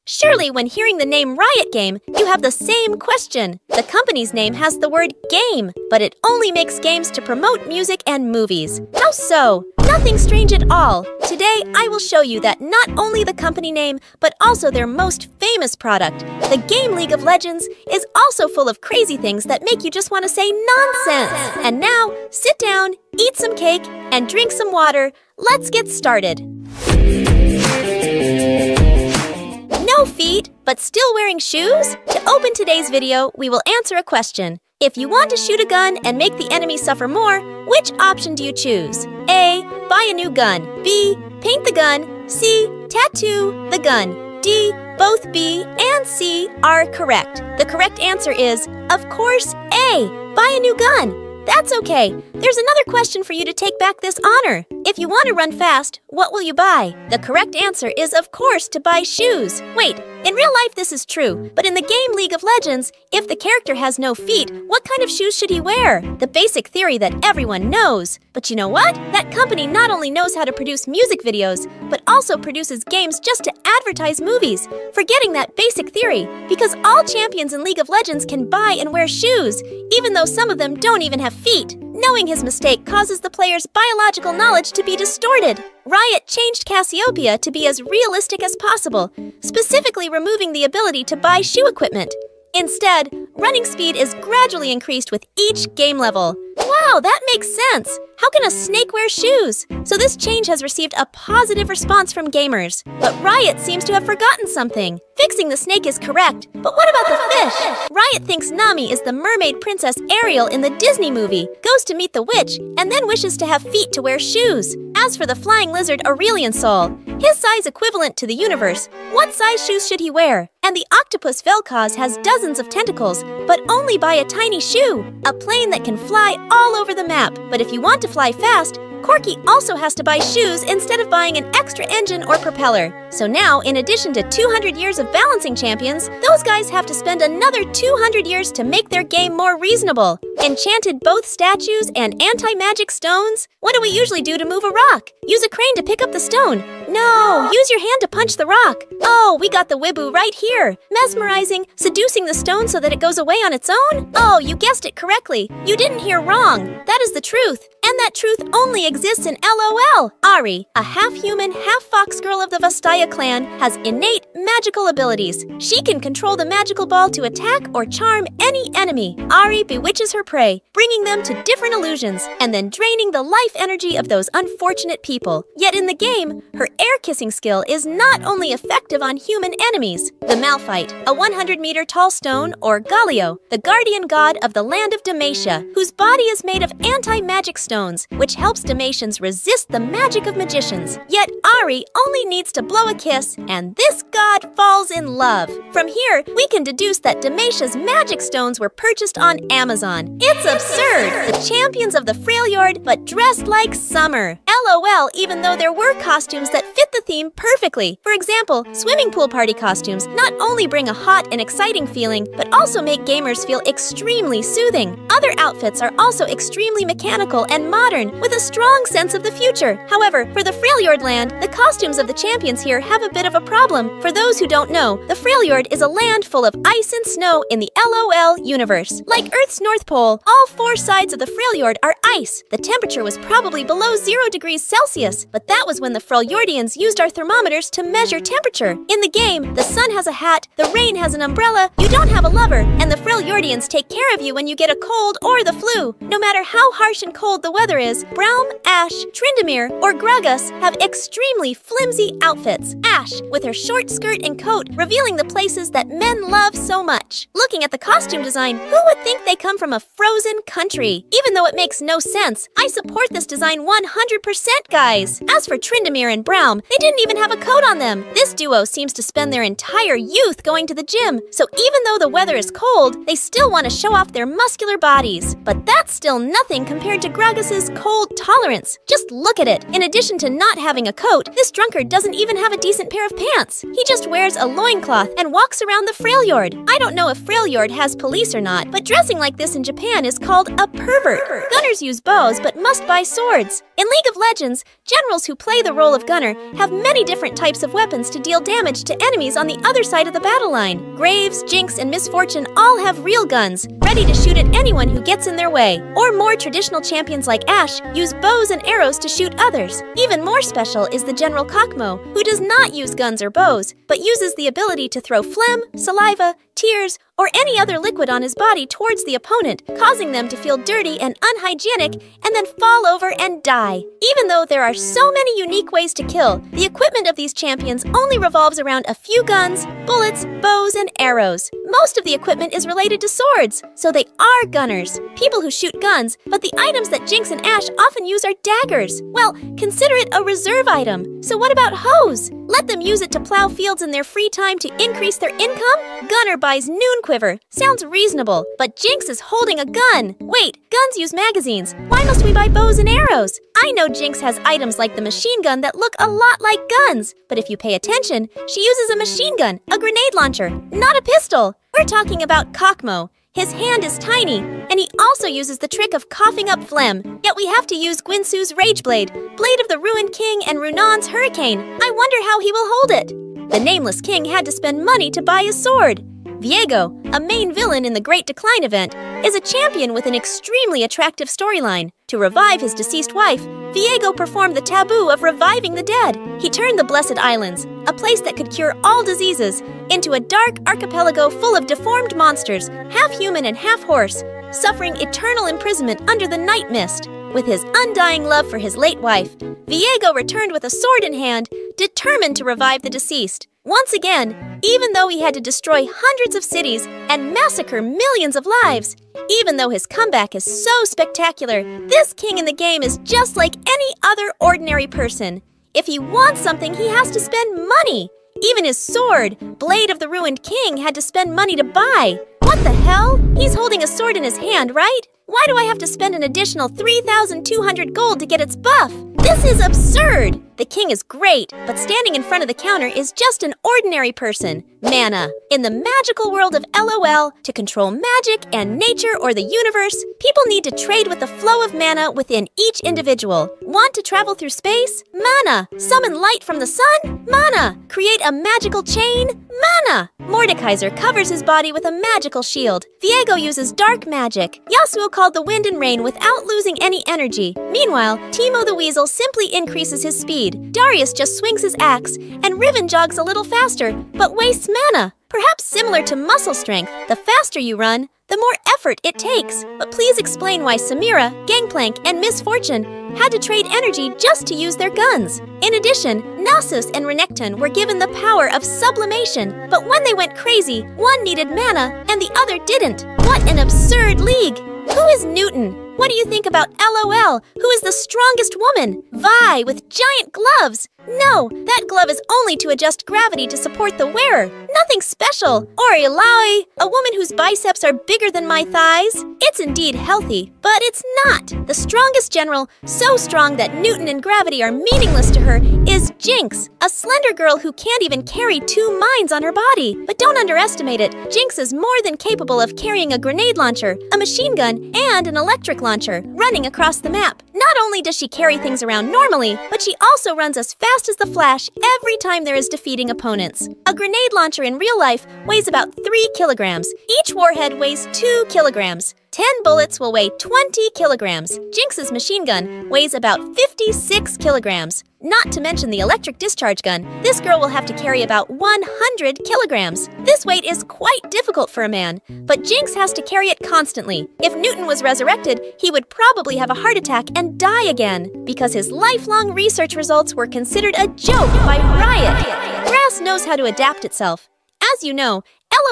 Surely when hearing the name Riot Game, you have the same question. The company's name has the word game, but it only makes games to promote music and movies. How so? Nothing strange at all. Today, I will show you that not only the company name, but also their most famous product, the game League of Legends, is also full of crazy things that make you just want to say nonsense. And now, sit down, eat some cake, and drink some water. Let's get started. No feet, but still wearing shoes? To open today's video, we will answer a question. If you want to shoot a gun and make the enemy suffer more, which option do you choose? A. Buy a new gun. B. Paint the gun. C. Tattoo the gun. D. Both B and C are correct. The correct answer is, of course, A. Buy a new gun. That's okay. There's another question for you to take back this honor. If you want to run fast, what will you buy? The correct answer is, of course, to buy shoes. Wait, in real life this is true, but in the game League of Legends, if the character has no feet, what kind of shoes should he wear? The basic theory that everyone knows. But you know what? That company not only knows how to produce music videos, but also produces games just to advertise movies, forgetting that basic theory, because all champions in League of Legends can buy and wear shoes, even though some of them don't even have feet. Knowing his mistake causes the player's biological knowledge to be distorted. Riot changed Cassiopeia to be as realistic as possible, specifically removing the ability to buy shoe equipment. Instead, running speed is gradually increased with each game level. Wow, that makes sense! How can a snake wear shoes? So this change has received a positive response from gamers. But Riot seems to have forgotten something. Fixing the snake is correct, but what about the fish? Riot thinks Nami is the mermaid princess Ariel in the Disney movie, goes to meet the witch, and then wishes to have feet to wear shoes. As for the flying lizard Aurelion Sol, his size equivalent to the universe, what size shoes should he wear? And the octopus Vel'Koz has dozens of tentacles, but only by a tiny shoe, a plane that can fly all over the map. But if you want to fly fast, Corky also has to buy shoes instead of buying an extra engine or propeller. So now, in addition to 200 years of balancing champions, those guys have to spend another 200 years to make their game more reasonable. Enchanted both statues and anti-magic stones? What do we usually do to move a rock? Use a crane to pick up the stone. No, use your hand to punch the rock. Oh, we got the Wibu right here. Mesmerizing, seducing the stone so that it goes away on its own? Oh, you guessed it correctly. You didn't hear wrong. That is the truth. And that truth only exists in LOL. Ari, a half-human, half-fox girl of the Vastaya clan, has innate magical abilities. She can control the magical ball to attack or charm any enemy. Ari bewitches her prey, bringing them to different illusions, and then draining the life energy of those unfortunate people. Yet in the game, her air-kissing skill is not only effective on human enemies. The Malphite, a 100-meter tall stone, or Galio, the guardian god of the land of Demacia, whose body is made of anti-magic stones, which helps Demacians resist the magic of magicians. Yet Ari only needs to blow a kiss, and this god falls in love. From here, we can deduce that Demacia's magic stones were purchased on Amazon. It's absurd! The champions of the Freljord, but dressed like summer. LOL, even though there were costumes that fit the theme perfectly. For example, swimming pool party costumes not only bring a hot and exciting feeling, but also make gamers feel extremely soothing. Other outfits are also extremely mechanical and modern, with a strong sense of the future. However, for the Freljord land, the costumes of the champions here have a bit of a problem. For those who don't know, the Freljord is a land full of ice and snow in the LOL universe. Like Earth's North Pole, all four sides of the Freljord are ice. The temperature was probably below 0 degrees Celsius, but that was when the Freljordians used our thermometers to measure temperature. In the game, the sun has a hat, the rain has an umbrella, you don't have a lover, and the Freljordians take care of you when you get a cold or the flu. No matter how harsh and cold the weather is, Braum, Ashe, Tryndamere, or Gragas have extremely flimsy outfits. Ashe, with her short skirt and coat, revealing the places that men love so much. Looking at the costume design, who would think they come from a frozen country? Even though it makes no sense, I support this design 100%, guys! As for Tryndamere and Braum, they didn't even have a coat on them. This duo seems to spend their entire youth going to the gym, so even though the weather is cold, they still want to show off their muscular bodies. But that's still nothing compared to Gragas' Noctis's cold tolerance. Just look at it. In addition to not having a coat, this drunkard doesn't even have a decent pair of pants. He just wears a loincloth and walks around the Frailyard. I don't know if Frailyard has police or not, but dressing like this in Japan is called a pervert. Gunners use bows but must buy swords. In League of Legends, generals who play the role of gunner have many different types of weapons to deal damage to enemies on the other side of the battle line. Graves, Jinx, and Miss Fortune all have real guns, ready to shoot at anyone who gets in their way. Or more traditional champions like Ashe use bows and arrows to shoot others. Even more special is the General Kakmo, who does not use guns or bows, but uses the ability to throw phlegm, saliva, tears, or any other liquid on his body towards the opponent, causing them to feel dirty and unhygienic and then fall over and die. Even though there are so many unique ways to kill, the equipment of these champions only revolves around a few guns, bullets, bows, and arrows. Most of the equipment is related to swords, so they are gunners, people who shoot guns, but the items that Jinx and Ashe often use are daggers. Well, consider it a reserve item. So what about hoes? Let them use it to plow fields in their free time to increase their income? Gunner buys noon quiver. Sounds reasonable, but Jinx is holding a gun. Wait, guns use magazines. Why must we buy bows and arrows? I know Jinx has items like the machine gun that look a lot like guns, but if you pay attention, she uses a machine gun, a grenade launcher, not a pistol. We're talking about Kakmo. His hand is tiny, and he also uses the trick of coughing up phlegm. Yet we have to use Guinsu's Rage Blade, Blade of the Ruined King, and Runan's Hurricane. I wonder how he will hold it. The Nameless King had to spend money to buy a sword. Viego, a main villain in the Great Decline event, is a champion with an extremely attractive storyline. To revive his deceased wife, Viego performed the taboo of reviving the dead. He turned the Blessed Islands, a place that could cure all diseases, into a dark archipelago full of deformed monsters, half human and half horse, suffering eternal imprisonment under the night mist. With his undying love for his late wife, Viego returned with a sword in hand, determined to revive the deceased. Once again, even though he had to destroy hundreds of cities and massacre millions of lives, even though his comeback is so spectacular, this king in the game is just like any other ordinary person. If he wants something, he has to spend money. Even his sword, Blade of the Ruined King, had to spend money to buy. What the hell? He's holding a sword in his hand, right? Why do I have to spend an additional 3,200 gold to get its buff? This is absurd! The king is great, but standing in front of the counter is just an ordinary person. Mana. In the magical world of LOL, to control magic and nature or the universe, people need to trade with the flow of mana within each individual. Want to travel through space? Mana. Summon light from the sun? Mana. Create a magical chain? Mana. Mordekaiser covers his body with a magical shield. Viego uses dark magic. Yasuo called the wind and rain without losing any energy. Meanwhile, Teemo the Weasel simply increases his speed. Darius just swings his axe, and Riven jogs a little faster, but wastes mana. Perhaps similar to muscle strength, the faster you run, the more effort it takes. But please explain why Samira, Gangplank, and Miss Fortune had to trade energy just to use their guns. In addition, Nasus and Renekton were given the power of sublimation, but when they went crazy, one needed mana and the other didn't. What an absurd league! Who is Newton? What do you think about LOL? Who is the strongest woman? Vi with giant gloves. No, that glove is only to adjust gravity to support the wearer. Nothing special. Or Ilaoi, a woman whose biceps are bigger than my thighs. It's indeed healthy, but it's not. The strongest general, so strong that Newton and gravity are meaningless to her, is Jinx, a slender girl who can't even carry 2 mines on her body. But don't underestimate it. Jinx is more than capable of carrying a grenade launcher, a machine gun, and an electric launcher, running across the map. Not only does she carry things around normally, but she also runs as fast as the Flash every time there is defeating opponents. A grenade launcher in real life weighs about 3 kilograms. Each warhead weighs 2 kilograms. 10 bullets will weigh 20 kilograms. Jinx's machine gun weighs about 56 kilograms. Not to mention the electric discharge gun, this girl will have to carry about 100 kilograms. This weight is quite difficult for a man, but Jinx has to carry it constantly. If Newton was resurrected, he would probably have a heart attack and die again, because his lifelong research results were considered a joke by Riot. Grass knows how to adapt itself. As you know,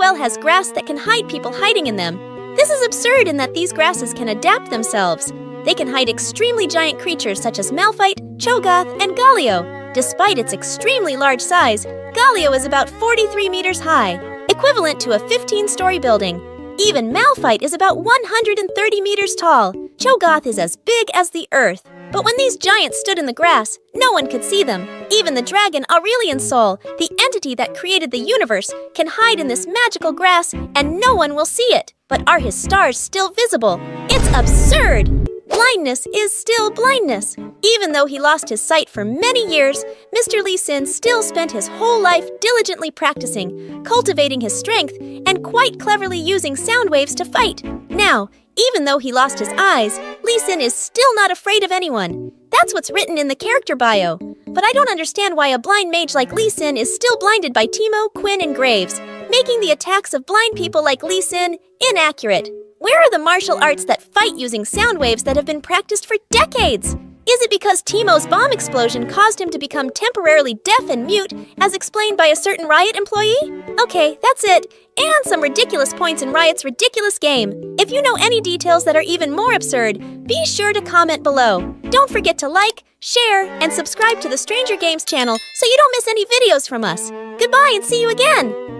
LOL has grass that can hide people hiding in them. This is absurd in that these grasses can adapt themselves. They can hide extremely giant creatures such as Malphite, Cho'Gath, and Galio. Despite its extremely large size, Galio is about 43 meters high, equivalent to a 15-story building. Even Malphite is about 130 meters tall. Cho'Gath is as big as the earth. But when these giants stood in the grass, no one could see them. Even the dragon Aurelian Soul, the entity that created the universe, can hide in this magical grass and no one will see it. But are his stars still visible? It's absurd! Blindness is still blindness. Even though he lost his sight for many years, Mr. Lee Sin still spent his whole life diligently practicing, cultivating his strength, and quite cleverly using sound waves to fight. Now, even though he lost his eyes, Lee Sin is still not afraid of anyone. That's what's written in the character bio. But I don't understand why a blind mage like Lee Sin is still blinded by Teemo, Quinn, and Graves, making the attacks of blind people like Lee Sin inaccurate. Where are the martial arts that fight using sound waves that have been practiced for decades? Is it because Teemo's bomb explosion caused him to become temporarily deaf and mute, as explained by a certain Riot employee? Okay, that's it. And some ridiculous points in Riot's ridiculous game. If you know any details that are even more absurd, be sure to comment below. Don't forget to like, share, and subscribe to the Stranger Games channel so you don't miss any videos from us. Goodbye and see you again!